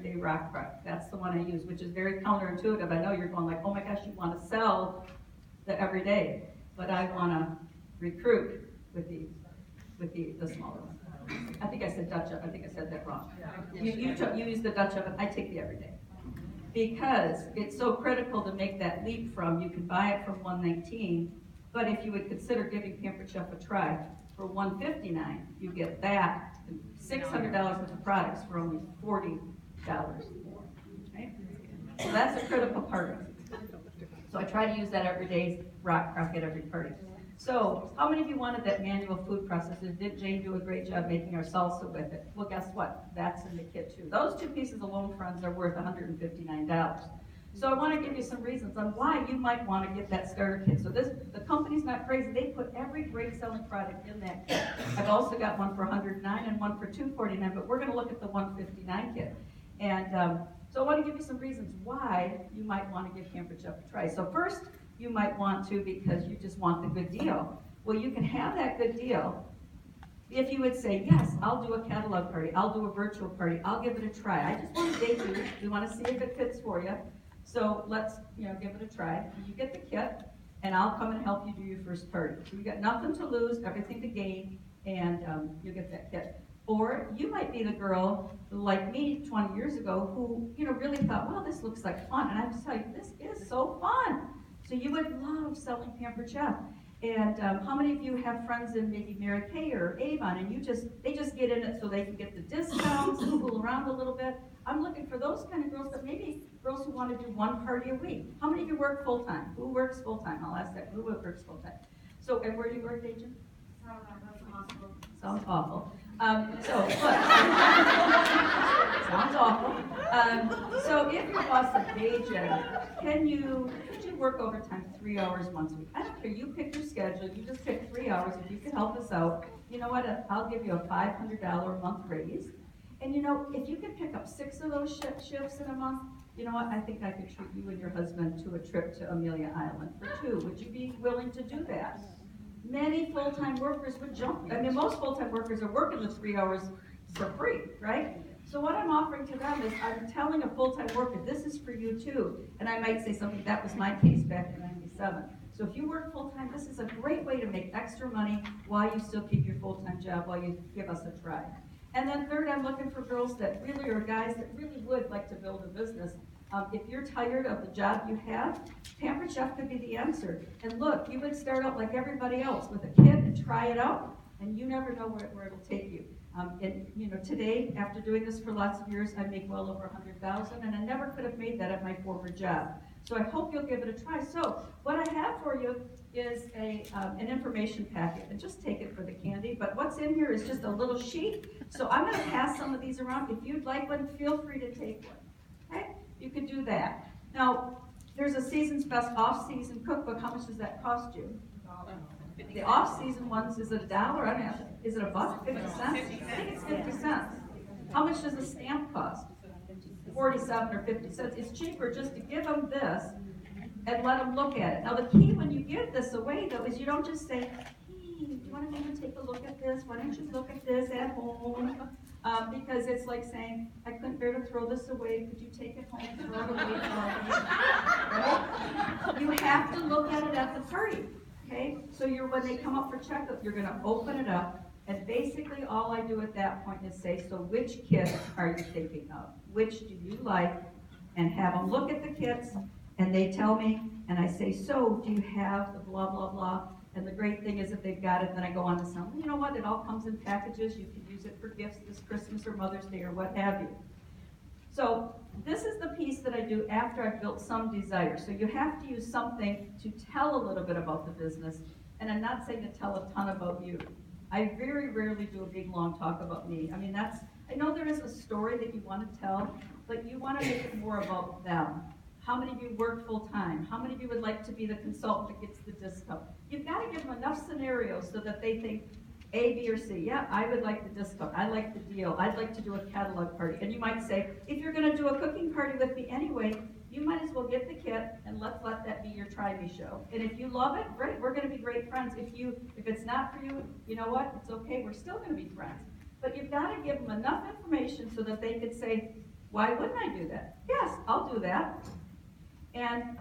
everyday rock crack. That's the one I use, which is very counterintuitive. I know you're going like, oh my gosh, you want to sell the everyday, but I want to recruit with the smaller one. I think I said Dutch oven. I think I said that wrong. You use the Dutch oven. I take the everyday because it's so critical to make that leap from. You can buy it for $119, but if you would consider giving Pampered Chef a try for $159, you get that $600 worth of products for only $40. Right? So that's a critical part of it. So I try to use that every day, rock at every party. So, how many of you wanted that manual food processor? Did Jane do a great job making our salsa with it? Well, guess what? That's in the kit too. Those two pieces alone, friends, are worth $159. So I want to give you some reasons on why you might want to get that starter kit. So the company's not crazy. They put every great selling product in that kit. I've also got one for $109 and one for $249, but we're going to look at the $159 kit. And so I want to give you some reasons why you might want to give Pampered Chef a try. So first, you might want to because you just want the good deal. Well, you can have that good deal if you would say, yes, I'll do a catalog party, I'll do a virtual party, I'll give it a try. I just want to date you. We want to see if it fits for you. So let's give it a try. You get the kit, and I'll come and help you do your first party. So you got nothing to lose, everything to gain, and you get that kit. Or you might be the girl like me 20 years ago who really thought, well, this looks like fun. And I have to tell you, this is so fun. So you would love selling Pampered Chef. And how many of you have friends in maybe Mary Kay or Avon, and they just get in it so they can get the discounts and fool around a little bit? I'm looking for those kind of girls, but maybe girls who want to do one party a week. How many of you work full-time? Who works full-time? I'll ask that. Who works full-time? So, and where do you work, Agent? Sounds awful. Sounds awful. So if your boss is Agent, could you work overtime 3 hours once a week? I don't care. You pick your schedule. You just pick 3 hours. If you can help us out, you know what? I'll give you a $500 a month raise. And if you could pick up 6 of those shifts in a month, you know what? I think I could treat you and your husband to a trip to Amelia Island for 2. Would you be willing to do that? Many full-time workers would jump. I mean, most full-time workers are working the 3 hours for free, right? So what I'm offering to them is I'm telling a full-time worker, this is for you too. And I might say something, that was my case back in '97. So if you work full-time, this is a great way to make extra money while you still keep your full-time job, while you give us a try. And then third, I'm looking for girls that really, or guys that really would like to build a business. If you're tired of the job you have, Pampered Chef could be the answer. And look, you would start out like everybody else with a kit and try it out, and you never know where it'll take you. Today, after doing this for lots of years, I make well over $100,000, and I never could have made that at my former job. So I hope you'll give it a try. So what I have for you is an information packet, and just take it for the candy. But what's in here is just a little sheet. So I'm going to pass some of these around. If you'd like one, feel free to take one. Okay? You can do that. Now, there's a Season's Best off-season cookbook. How much does that cost you? The off-season ones, is it $1? I don't know. Is it $1? 50 cents? I think it's 50 cents. How much does a stamp cost? 47 or 50 cents. It's cheaper just to give them this and let them look at it. Now, the key when you give this away, though, is you don't just say, hey, do you want to maybe take a look at this? Why don't you look at this at home? Because it's like saying, I couldn't bear to throw this away. Could you take it home and throw it away for me? Right? You have to look at it at the party. Okay? So when they come up for checkup, you're going to open it up. And basically all I do at that point is say, so which kit are you thinking of? Which do you like? And have them look at the kits, and they tell me, and I say, so do you have the blah, blah, blah? And the great thing is if they've got it, then I go on to say, well, you know what, it all comes in packages. You can use it for gifts this Christmas or Mother's Day or what have you. So this is the piece that I do after I've built some desire. So you have to use something to tell a little bit about the business. And I'm not saying to tell a ton about you. I very rarely do a big long talk about me. I mean, I know there is a story that you want to tell, but you want to make it more about them. How many of you work full time? How many of you would like to be the consultant that gets the discount? You've got to give them enough scenarios so that they think A, B, or C. Yeah, I would like the discount. I like the deal. I'd like to do a catalog party. And you might say, if you're going to do a cooking party with me anyway, you might as well get the kit and let's let that be your try me show. And if you love it, great, we're going to be great friends. If it's not for you, you know what? It's okay, we're still going to be friends. But you've got to give them enough information so that they could say, Why wouldn't I do that? Yes, I'll do that. And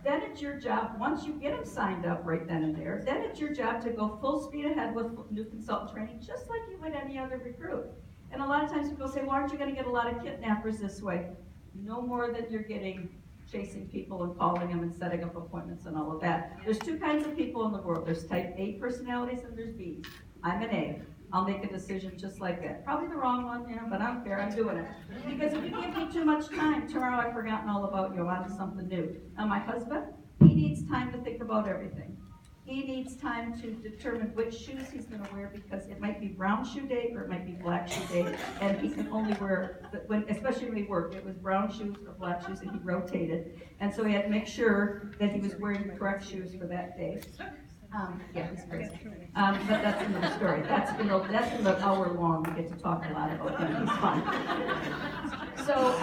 then it's your job, once you get them signed up right then and there, then it's your job to go full speed ahead with new consultant training, just like you would any other recruit. And a lot of times people say, well, aren't you going to get a lot of kidnappers this way? No more than you're getting chasing people and calling them and setting up appointments and all of that. There's two kinds of people in the world. There's type A personalities and there's Bs. I'm an A. I'll make a decision just like that. Probably the wrong one, but I don't care, I'm doing it. Because if you give me too much time, tomorrow I've forgotten all about you, I'm on to something new. Now my husband, he needs time to think about everything. He needs time to determine which shoes he's going to wear because it might be brown shoe day or it might be black shoe day, and he can only wear, especially when he worked, it was brown shoes or black shoes, and he rotated. And so he had to make sure that he was wearing the correct shoes for that day. Yeah, he's crazy. But that's another story. That's in the hour long. We get to talk a lot about him. He's fun. So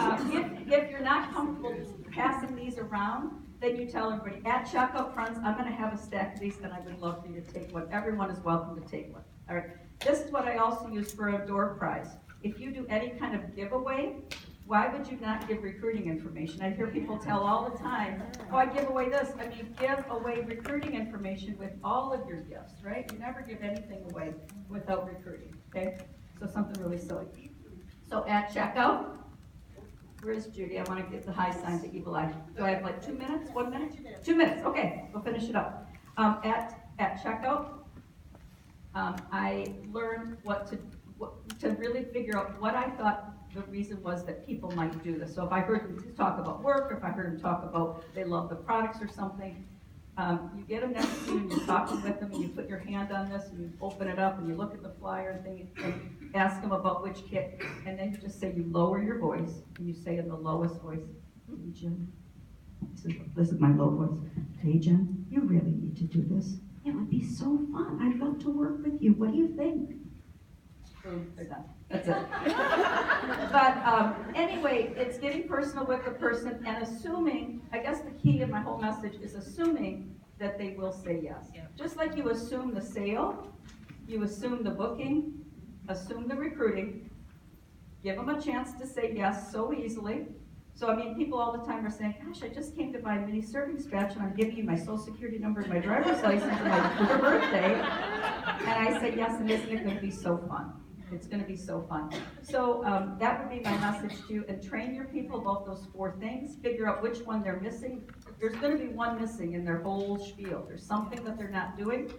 if you're not comfortable passing these around, then you tell everybody, at checkout, friends, I'm going to have a stack of these, and I would love for you to take one. Everyone is welcome to take one. All right. This is what I also use for a door prize. If you do any kind of giveaway, why would you not give recruiting information? I hear people tell all the time, oh, I give away this. I mean, give away recruiting information with all of your gifts, right? You never give anything away without recruiting, okay? So something really silly. So at checkout, where's Judy? I want to get the high sign to evil eye. Do I have like 2 minutes? 1 minute? 2 minutes. Okay, we'll finish it up. At checkout, I learned what to really figure out what I thought the reason was that people might do this. So if I heard them talk about work, or if I heard them talk about they love the products or something, you get them next to you and you're talking with them and you put your hand on this and you open it up and you look at the flyer and thing and ask them about which kit, and then you just say, you lower your voice and you say in the lowest voice, hey Jen, this is my low voice, hey Jen, you really need to do this. It would be so fun. I'd love to work with you. What do you think? Boom, they're done. That's it. But anyway, it's getting personal with the person and assuming, I guess the key of my whole message is assuming that they will say yes. Yeah. Just like you assume the sale, you assume the booking, assume the recruiting, give them a chance to say yes so easily. So I mean, people all the time are saying, gosh, I just came to buy a mini serving spatch and I'm giving you my social security number and my driver's license and my birthday. And I say yes, and isn't it going to be so fun? It's going to be so fun. So that would be my message to you. And train your people about those 4 things. Figure out which one they're missing. There's going to be one missing in their whole spiel. There's something that they're not doing.